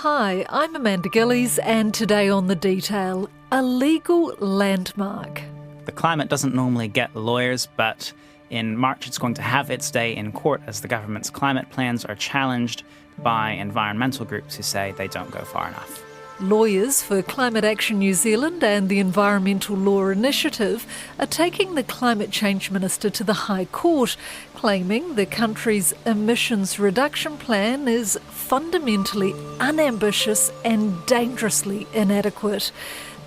Hi, I'm Amanda Gillies, and today on The Detail, a legal landmark. The climate doesn't normally get lawyers, but in March it's going to have its day in court as the government's climate plans are challenged by environmental groups who say they don't go far enough. Lawyers for Climate Action New Zealand and the Environmental Law Initiative are taking the Climate Change Minister to the High Court, claiming the country's emissions reduction plan is fundamentally unambitious and dangerously inadequate.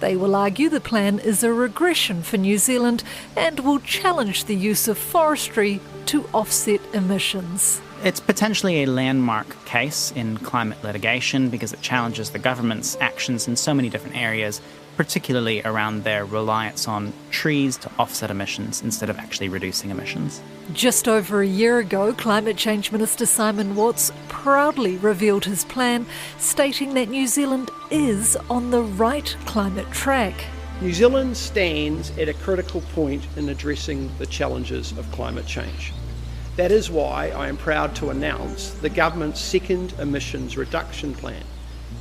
They will argue the plan is a regression for New Zealand and will challenge the use of forestry to offset emissions. It's potentially a landmark case in climate litigation because it challenges the government's actions in so many different areas, particularly around their reliance on trees to offset emissions instead of actually reducing emissions. Just over a year ago, Climate Change Minister Simon Watts proudly revealed his plan, stating that New Zealand is on the right climate track. New Zealand stands at a critical point in addressing the challenges of climate change. That is why I am proud to announce the government's second emissions reduction plan,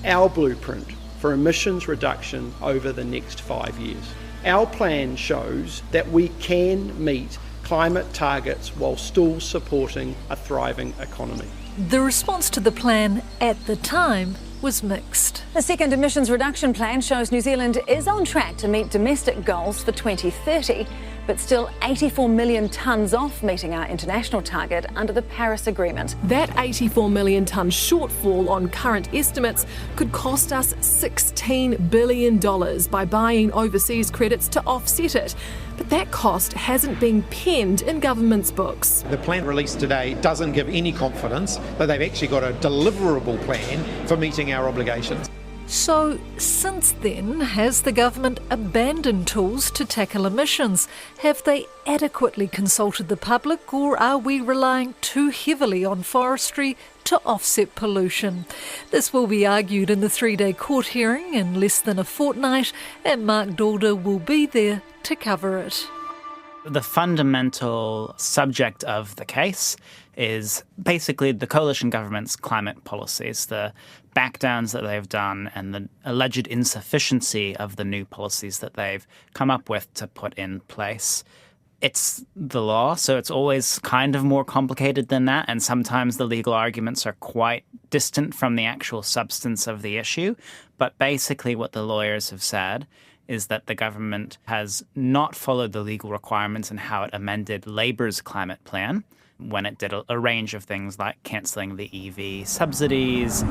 our blueprint for emissions reduction over the next 5 years. Our plan shows that we can meet climate targets while still supporting a thriving economy. The response to the plan at the time was mixed. The second emissions reduction plan shows New Zealand is on track to meet domestic goals for 2030, but still 84 million tonnes off meeting our international target under the Paris Agreement. That 84 million tonne shortfall on current estimates could cost us $16 billion by buying overseas credits to offset it. But that cost hasn't been penned in government's books. The plan released today doesn't give any confidence that they've actually got a deliverable plan for meeting our obligations. So, since then, has the government abandoned tools to tackle emissions? Have they adequately consulted the public, or are we relying too heavily on forestry to offset pollution? This will be argued in the 3-day court hearing in less than a fortnight, and Mark Dalder will be there to cover it. The fundamental subject of the case is basically the coalition government's climate policies, the backdowns that they've done and the alleged insufficiency of the new policies that they've come up with to put in place. It's the law, so it's always kind of more complicated than that, and sometimes the legal arguments are quite distant from the actual substance of the issue. But basically what the lawyers have said is that the government has not followed the legal requirements in how it amended Labour's climate plan when it did a range of things like cancelling the EV subsidies.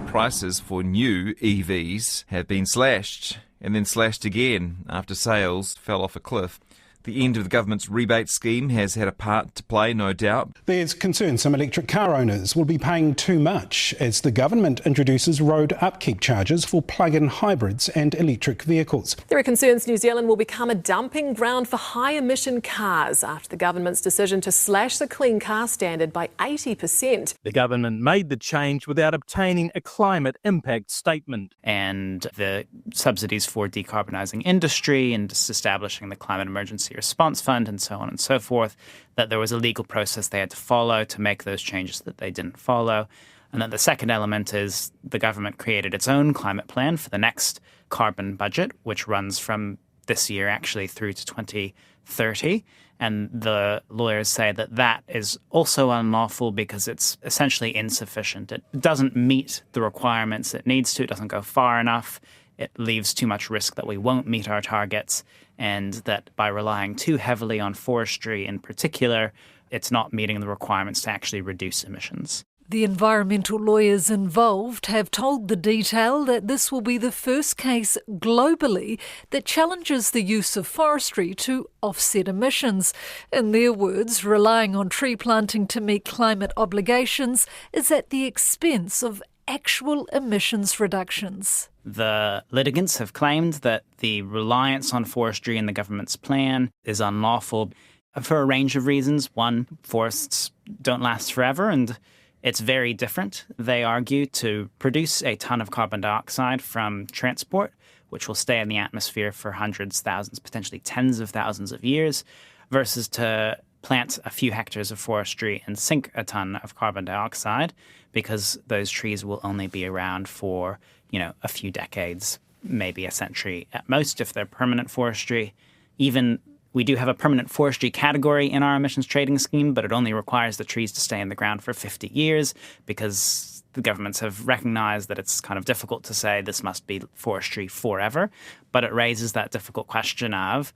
Prices for new EVs have been slashed and then slashed again after sales fell off a cliff. The end of the government's rebate scheme has had a part to play, no doubt. There's concern some electric car owners will be paying too much as the government introduces road upkeep charges for plug-in hybrids and electric vehicles. There are concerns New Zealand will become a dumping ground for high-emission cars after the government's decision to slash the clean car standard by 80%. The government made the change without obtaining a climate impact statement. And the subsidies for decarbonising industry and just establishing the Climate Emergency Response Fund and so on and so forth, that there was a legal process they had to follow to make those changes that they didn't follow. And then the second element is the government created its own climate plan for the next carbon budget, which runs from this year actually through to 2030. And the lawyers say that that is also unlawful because it's essentially insufficient. It doesn't meet the requirements it needs to. It doesn't go far enough. It leaves too much risk that we won't meet our targets, and that by relying too heavily on forestry in particular, it's not meeting the requirements to actually reduce emissions. The environmental lawyers involved have told The Detail that this will be the first case globally that challenges the use of forestry to offset emissions. In their words, relying on tree planting to meet climate obligations is at the expense of actual emissions reductions. The litigants have claimed that the reliance on forestry in the government's plan is unlawful for a range of reasons. One, forests don't last forever, and it's very different, they argue, to produce a ton of carbon dioxide from transport, which will stay in the atmosphere for hundreds, thousands, potentially tens of thousands of years, versus to plant a few hectares of forestry and sink a ton of carbon dioxide, because those trees will only be around for, a few decades, maybe a century at most if they're permanent forestry. Even we do have a permanent forestry category in our emissions trading scheme, but it only requires the trees to stay in the ground for 50 years because the governments have recognized that it's kind of difficult to say this must be forestry forever. But it raises that difficult question of,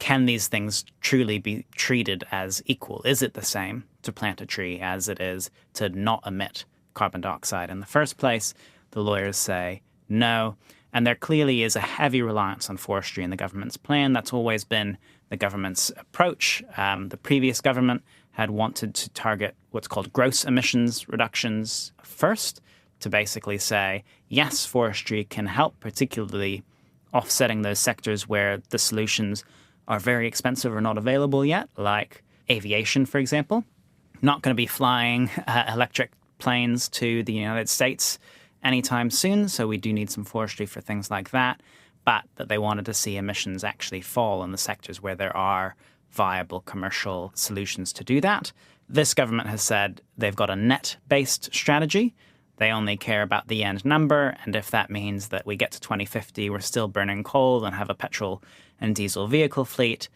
can these things truly be treated as equal? Is it the same to plant a tree as it is to not emit carbon dioxide in the first place? The lawyers say no. And there clearly is a heavy reliance on forestry in the government's plan. That's always been the government's approach. The previous government had wanted to target what's called gross emissions reductions first, to basically say, yes, forestry can help, particularly offsetting those sectors where the solutions are very expensive or not available yet, like aviation, for example. Not going to be flying electric planes to the United States anytime soon, so we do need some forestry for things like that, but that they wanted to see emissions actually fall in the sectors where there are viable commercial solutions to do that. This government has said they've got a net-based strategy. They only care about the end number, and if that means that we get to 2050, we're still burning coal and have a petrol and diesel vehicle fleet,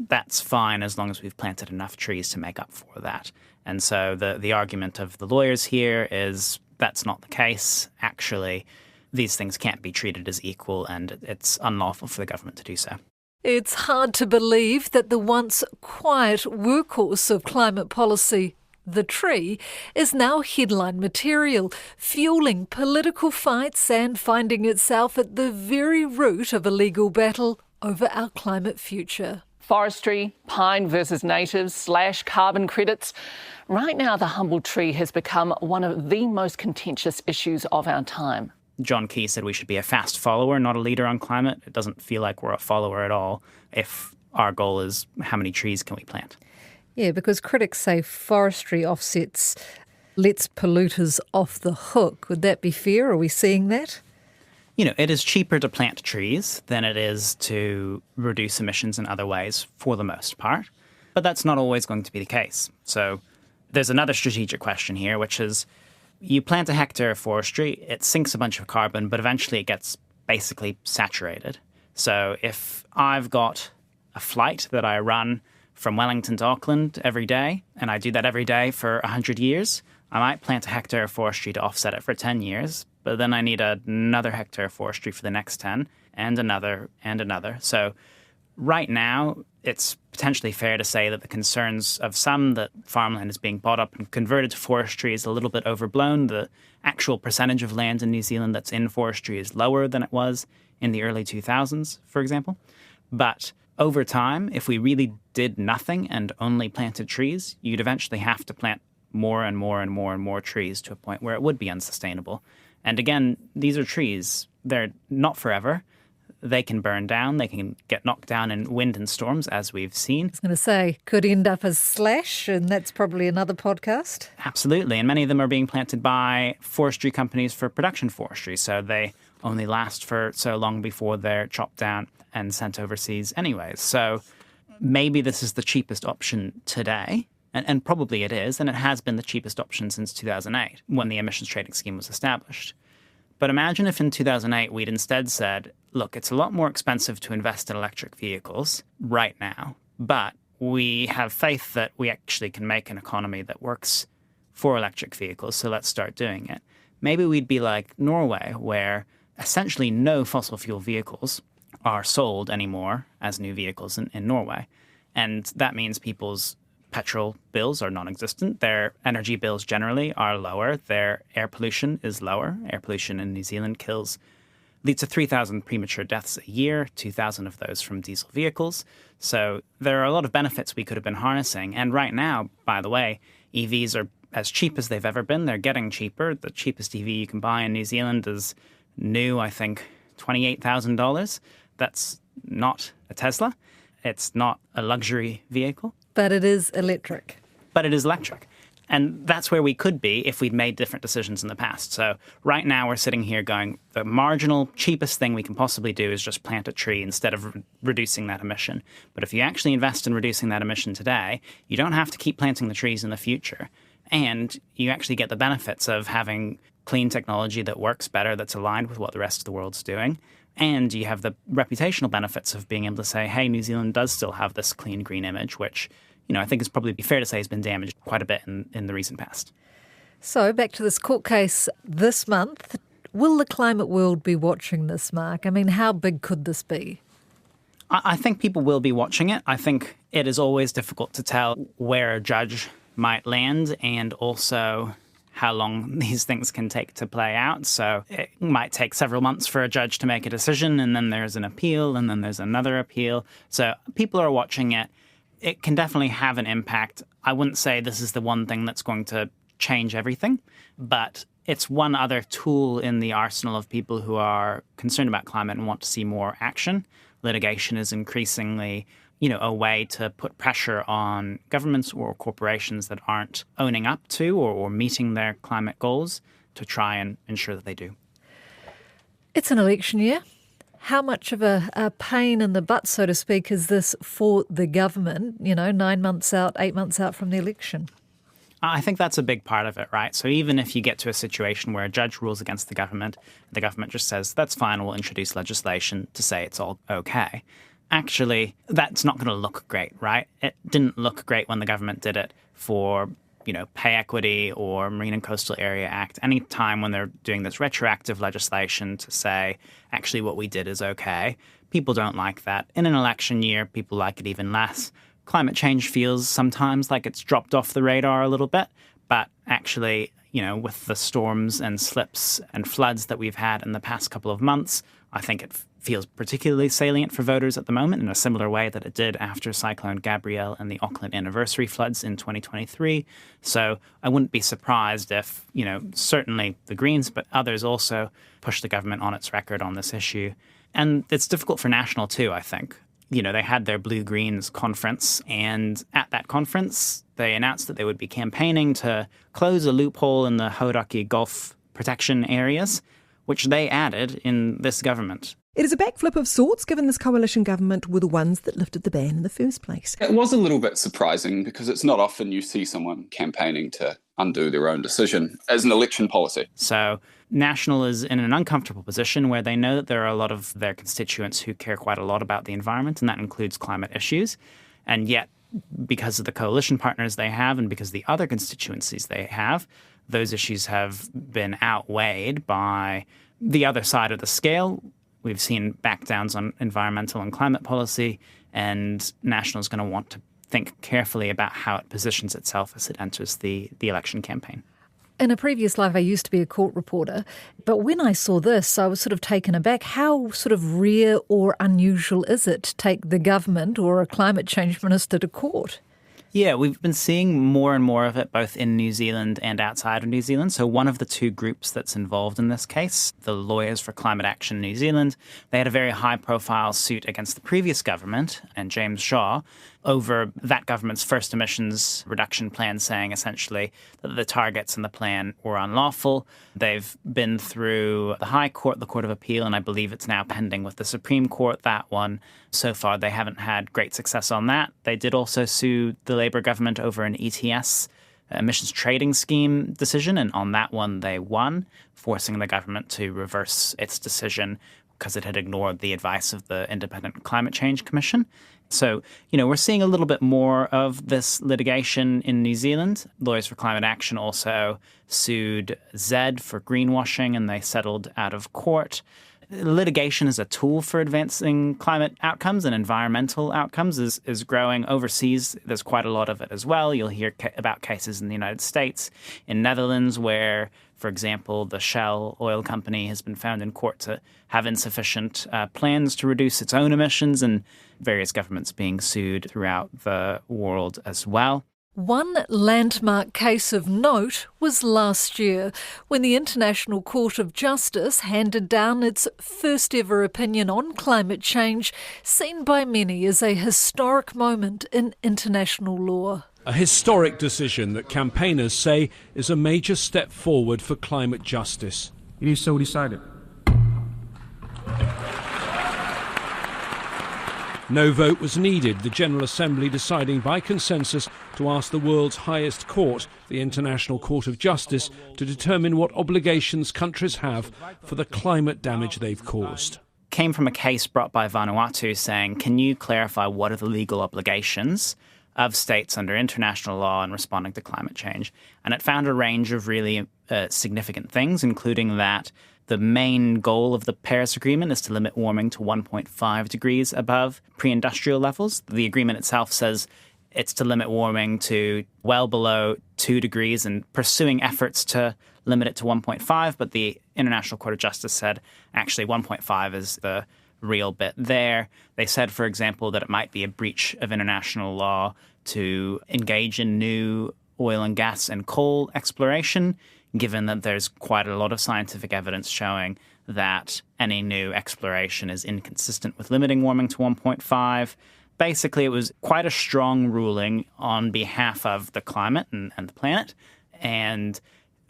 that's fine as long as we've planted enough trees to make up for that. And so the argument of the lawyers here is that's not the case. Actually, these things can't be treated as equal, and it's unlawful for the government to do so. It's hard to believe that the once quiet workhorse of climate policy, the tree, is now headline material, fueling political fights and finding itself at the very root of a legal battle over our climate future. Forestry, pine versus natives, / carbon credits. Right now, the humble tree has become one of the most contentious issues of our time. John Key said we should be a fast follower, not a leader on climate. It doesn't feel like we're a follower at all if our goal is how many trees can we plant. Yeah, because critics say forestry offsets lets polluters off the hook. Would that be fair? Are we seeing that? It is cheaper to plant trees than it is to reduce emissions in other ways, for the most part. But that's not always going to be the case. So there's another strategic question here, which is you plant a hectare of forestry, it sinks a bunch of carbon, but eventually it gets basically saturated. So if I've got a flight that I run from Wellington to Auckland every day, and I do that every day for 100 years, I might plant a hectare of forestry to offset it for 10 years, but then I need another hectare of forestry for the next 10, and another, and another. So right now, it's potentially fair to say that the concerns of some that farmland is being bought up and converted to forestry is a little bit overblown. The actual percentage of land in New Zealand that's in forestry is lower than it was in the early 2000s, for example. But over time, if we really did nothing and only planted trees, you'd eventually have to plant more and more and more and more trees to a point where it would be unsustainable. And again, these are trees. They're not forever. They can burn down. They can get knocked down in wind and storms, as we've seen. I was going to say, could end up as slash, and that's probably another podcast. Absolutely. And many of them are being planted by forestry companies for production forestry. So they only last for so long before they're chopped down and sent overseas anyways. So maybe this is the cheapest option today. And probably it is, and it has been the cheapest option since 2008, when the emissions trading scheme was established. But imagine if in 2008 we'd instead said, look, it's a lot more expensive to invest in electric vehicles right now, but we have faith that we actually can make an economy that works for electric vehicles, so let's start doing it. Maybe we'd be like Norway, where essentially no fossil fuel vehicles are sold anymore as new vehicles in Norway. And that means people's petrol bills are non-existent. Their energy bills generally are lower. Their air pollution is lower. Air pollution in New Zealand leads to 3,000 premature deaths a year, 2,000 of those from diesel vehicles. So there are a lot of benefits we could have been harnessing. And right now, by the way, EVs are as cheap as they've ever been. They're getting cheaper. The cheapest EV you can buy in New Zealand is new, I think, $28,000. That's not a Tesla. It's not a luxury vehicle. But it is electric. But it is electric. And that's where we could be if we'd made different decisions in the past. So right now we're sitting here going, the marginal cheapest thing we can possibly do is just plant a tree instead of reducing that emission. But if you actually invest in reducing that emission today, you don't have to keep planting the trees in the future. And you actually get the benefits of having clean technology that works better, that's aligned with what the rest of the world's doing. And you have the reputational benefits of being able to say, hey, New Zealand does still have this clean green image, which, I think is probably fair to say has been damaged quite a bit in the recent past. So back to this court case this month. Will the climate world be watching this, Mark? I mean, how big could this be? I think people will be watching it. I think it is always difficult to tell where a judge might land and also how long these things can take to play out. So it might take several months for a judge to make a decision, and then there's an appeal, and then there's another appeal. So people are watching it. It can definitely have an impact. I wouldn't say this is the one thing that's going to change everything, but it's one other tool in the arsenal of people who are concerned about climate and want to see more action. Litigation is increasingly a way to put pressure on governments or corporations that aren't owning up to or meeting their climate goals to try and ensure that they do. It's an election year. How much of a pain in the butt, so to speak, is this for the government, 9 months out, 8 months out from the election? I think that's a big part of it, right? So even if you get to a situation where a judge rules against the government just says, that's fine, we'll introduce legislation to say it's all okay. Actually, that's not going to look great, right? It didn't look great when the government did it for, pay equity or Marine and Coastal Area Act. Any time when they're doing this retroactive legislation to say, actually, what we did is okay, people don't like that. In an election year, people like it even less. Climate change feels sometimes like it's dropped off the radar a little bit, but actually, with the storms and slips and floods that we've had in the past couple of months, I think it feels particularly salient for voters at the moment in a similar way that it did after Cyclone Gabrielle and the Auckland anniversary floods in 2023. So I wouldn't be surprised if, certainly the Greens, but others also push the government on its record on this issue. And it's difficult for National too, I think. They had their Blue-Greens conference, and at that conference, they announced that they would be campaigning to close a loophole in the Hauraki Gulf protection areas, which they added in this government. It is a backflip of sorts, given this coalition government were the ones that lifted the ban in the first place. It was a little bit surprising because it's not often you see someone campaigning to undo their own decision as an election policy. So National is in an uncomfortable position where they know that there are a lot of their constituents who care quite a lot about the environment, and that includes climate issues. And yet, because of the coalition partners they have and because of the other constituencies they have, those issues have been outweighed by the other side of the scale. We've seen backdowns on environmental and climate policy, and National is going to want to think carefully about how it positions itself as it enters the election campaign. In a previous life, I used to be a court reporter, but when I saw this, I was sort of taken aback. How sort of rare or unusual is it to take the government or a climate change minister to court? Yeah, we've been seeing more and more of it both in New Zealand and outside of New Zealand. So one of the two groups that's involved in this case, the Lawyers for Climate Action New Zealand, they had a very high-profile suit against the previous government and James Shaw over that government's first emissions reduction plan, saying essentially that the targets in the plan were unlawful. They've been through the High Court, the Court of Appeal, and I believe it's now pending with the Supreme Court, that one. So far, they haven't had great success on that. They did also sue the Labour government over an ETS, emissions trading scheme decision, and on that one they won, forcing the government to reverse its decision because it had ignored the advice of the Independent Climate Change Commission. So, we're seeing a little bit more of this litigation in New Zealand. Lawyers for Climate Action also sued Z for greenwashing, and they settled out of court. Litigation as a tool for advancing climate outcomes and environmental outcomes is growing overseas. There's quite a lot of it as well. You'll hear about cases in the United States, in Netherlands, where, for example, the Shell oil company has been found in court to have insufficient plans to reduce its own emissions, and various governments being sued throughout the world as well. One landmark case of note was last year when the International Court of Justice handed down its first ever opinion on climate change, seen by many as a historic moment in international law. A historic decision that campaigners say is a major step forward for climate justice. It is so decided. No vote was needed, the General Assembly deciding by consensus to ask the world's highest court, the International Court of Justice, to determine what obligations countries have for the climate damage they've caused. Came from a case brought by Vanuatu saying, can you clarify what are the legal obligations of states under international law in responding to climate change? And it found a range of really significant things, including that the main goal of the Paris Agreement is to limit warming to 1.5 degrees above pre-industrial levels. The agreement itself says it's to limit warming to well below 2 degrees and pursuing efforts to limit it to 1.5, but the International Court of Justice said actually 1.5 is the real bit there. They said, for example, that it might be a breach of international law to engage in new oil and gas and coal exploration, given that there's quite a lot of scientific evidence showing that any new exploration is inconsistent with limiting warming to 1.5. Basically, it was quite a strong ruling on behalf of the climate and the planet, and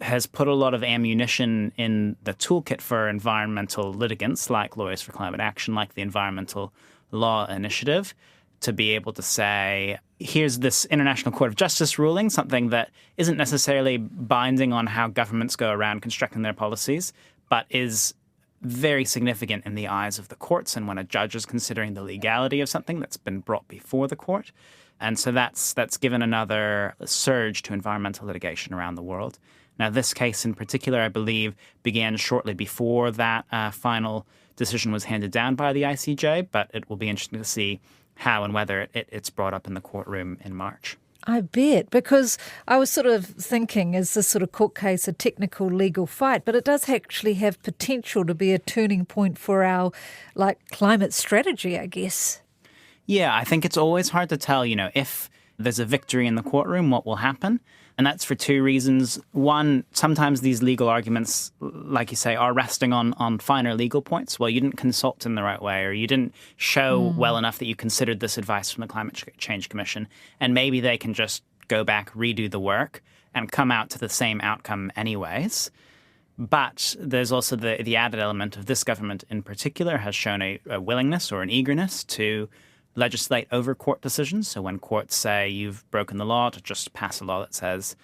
has put a lot of ammunition in the toolkit for environmental litigants like Lawyers for Climate Action, like the Environmental Law Initiative, to be able to say, here's this International Court of Justice ruling, something that isn't necessarily binding on how governments go around constructing their policies, but is very significant in the eyes of the courts and when a judge is considering the legality of something that's been brought before the court. And so that's given another surge to environmental litigation around the world. Now, this case in particular, I believe, began shortly before that final decision was handed down by the ICJ, but it will be interesting to see how and whether it's brought up in the courtroom in March. I bet, because I was sort of thinking, is this sort of court case a technical legal fight? But it does actually have potential to be a turning point for our climate strategy, I guess. Yeah, I think it's always hard to tell, if there's a victory in the courtroom, what will happen. And that's for two reasons. One, sometimes these legal arguments, like you say, are resting on finer legal points. Well, you didn't consult in the right way, or you didn't show well enough that you considered this advice from the Climate Change Commission. And maybe they can just go back, redo the work, and come out to the same outcome anyways. But there's also the added element of this government in particular has shown a willingness or an eagerness to legislate over court decisions. So when courts say you've broken the law, to just pass a law that says,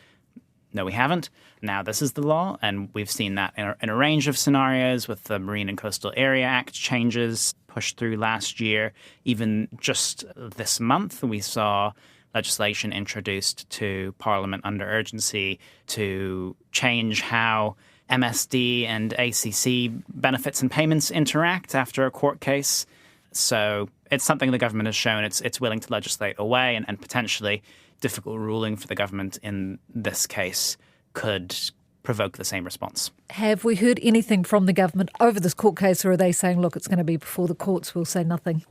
no, we haven't. Now this is the law. And we've seen that in a range of scenarios with the Marine and Coastal Area Act changes pushed through last year. Even just this month, we saw legislation introduced to Parliament under urgency to change how MSD and ACC benefits and payments interact after a court case. So it's something the government has shown it's willing to legislate away, and potentially difficult ruling for the government in this case could provoke the same response. Have we heard anything from the government over this court case, or are they saying, look, it's going to be before the courts, we'll say nothing?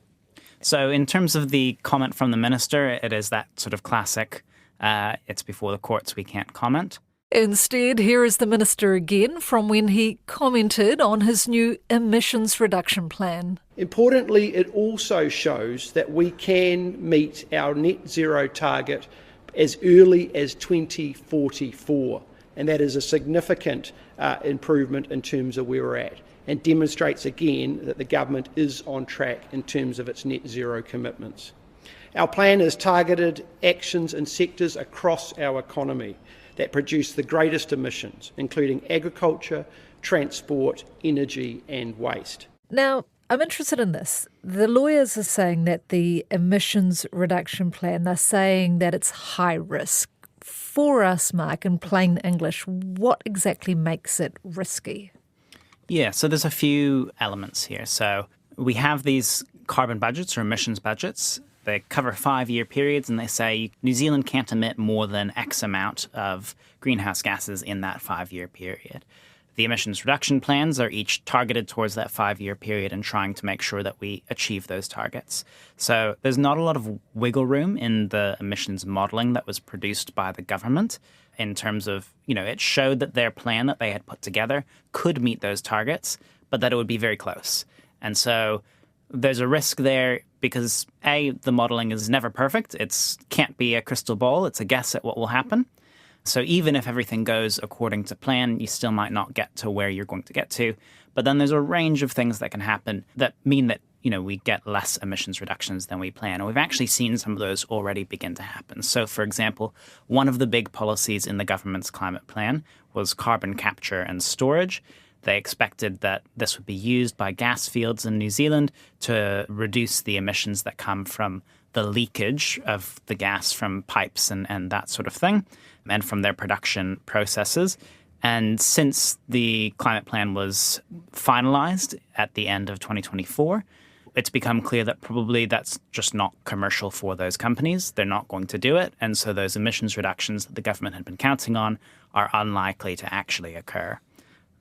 So in terms of the comment from the minister, it is that sort of classic, it's before the courts, we can't comment. Instead, here is the minister again from when he commented on his new emissions reduction plan. Importantly, it also shows that we can meet our net zero target as early as 2044, and that is a significant improvement in terms of where we're at, and demonstrates again that the government is on track in terms of its net zero commitments. Our plan has targeted actions in sectors across our economy that produce the greatest emissions, including agriculture, transport, energy and waste. Now, I'm interested in this. The lawyers are saying that the emissions reduction plan, they're saying that it's high risk. For us, Mark, in plain English, what exactly makes it risky? Yeah, so there's a few elements here. So we have these carbon budgets or emissions budgets. They cover 5-year periods, and they say New Zealand can't emit more than X amount of greenhouse gases in that 5-year period. The emissions reduction plans are each targeted towards that 5-year period and trying to make sure that we achieve those targets. So there's not a lot of wiggle room in the emissions modelling that was produced by the government in terms of, it showed that their plan that they had put together could meet those targets, but that it would be very close. And so There's a risk there because, A, the modelling is never perfect. It can't be a crystal ball. It's a guess at what will happen. So even if everything goes according to plan, you still might not get to where you're going to get to. But then there's a range of things that can happen that mean that, we get less emissions reductions than we plan. And we've actually seen some of those already begin to happen. So, for example, one of the big policies in the government's climate plan was carbon capture and storage. They expected that this would be used by gas fields in New Zealand to reduce the emissions that come from the leakage of the gas from pipes and that sort of thing, and from their production processes. And since the climate plan was finalized at the end of 2024, it's become clear that probably that's just not commercial for those companies. They're not going to do it. And so those emissions reductions that the government had been counting on are unlikely to actually occur.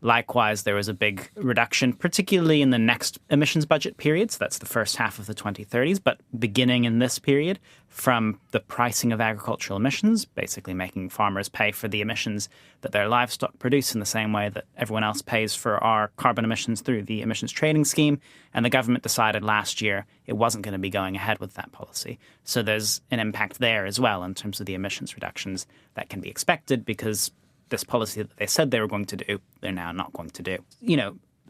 Likewise, there was a big reduction, particularly in the next emissions budget period. So that's the first half of the 2030s. But beginning in this period, from the pricing of agricultural emissions, basically making farmers pay for the emissions that their livestock produce in the same way that everyone else pays for our carbon emissions through the emissions trading scheme. And the government decided last year it wasn't going to be going ahead with that policy. So there's an impact there as well in terms of the emissions reductions that can be expected because this policy that they said they were going to do, they're now not going to do.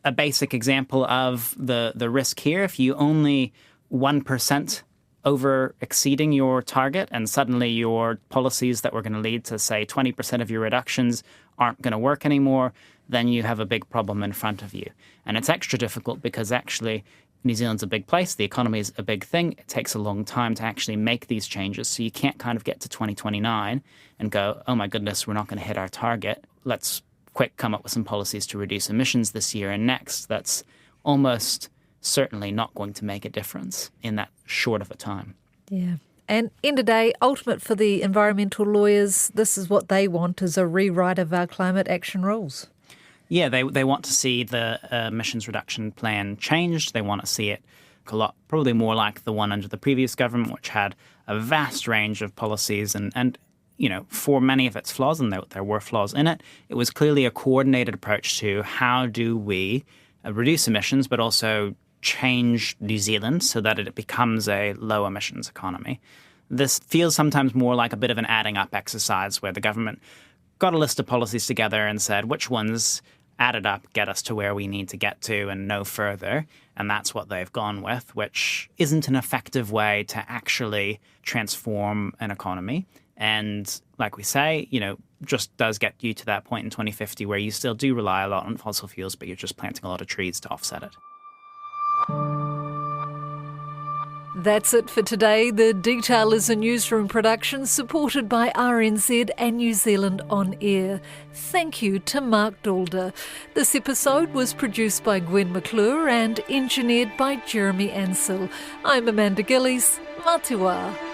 A basic example of the risk here, if you only 1% over exceeding your target and suddenly your policies that were going to lead to, say, 20% of your reductions aren't going to work anymore, then you have a big problem in front of you. And it's extra difficult because actually New Zealand's a big place, the economy is a big thing, it takes a long time to actually make these changes, so you can't kind of get to 2029 and go, oh my goodness, we're not going to hit our target, let's quick come up with some policies to reduce emissions this year and next. That's almost certainly not going to make a difference in that short of a time. Yeah. And end of day, ultimate for the environmental lawyers, this is what they want, is a rewrite of our climate action rules. Yeah, they want to see the emissions reduction plan changed. They want to see it a lot, probably more like the one under the previous government, which had a vast range of policies and for many of its flaws, and there were flaws in it, it was clearly a coordinated approach to how do we reduce emissions, but also change New Zealand so that it becomes a low emissions economy. This feels sometimes more like a bit of an adding up exercise where the government got a list of policies together and said which ones added up get us to where we need to get to and no further. And that's what they've gone with, which isn't an effective way to actually transform an economy. And like we say, just does get you to that point in 2050 where you still do rely a lot on fossil fuels, but you're just planting a lot of trees to offset it. That's it for today. The Detail is a newsroom production supported by RNZ and New Zealand On Air. Thank you to Mark Dalder. This episode was produced by Gwen McClure and engineered by Jeremy Ansell. I'm Amanda Gillies. Mā te wā.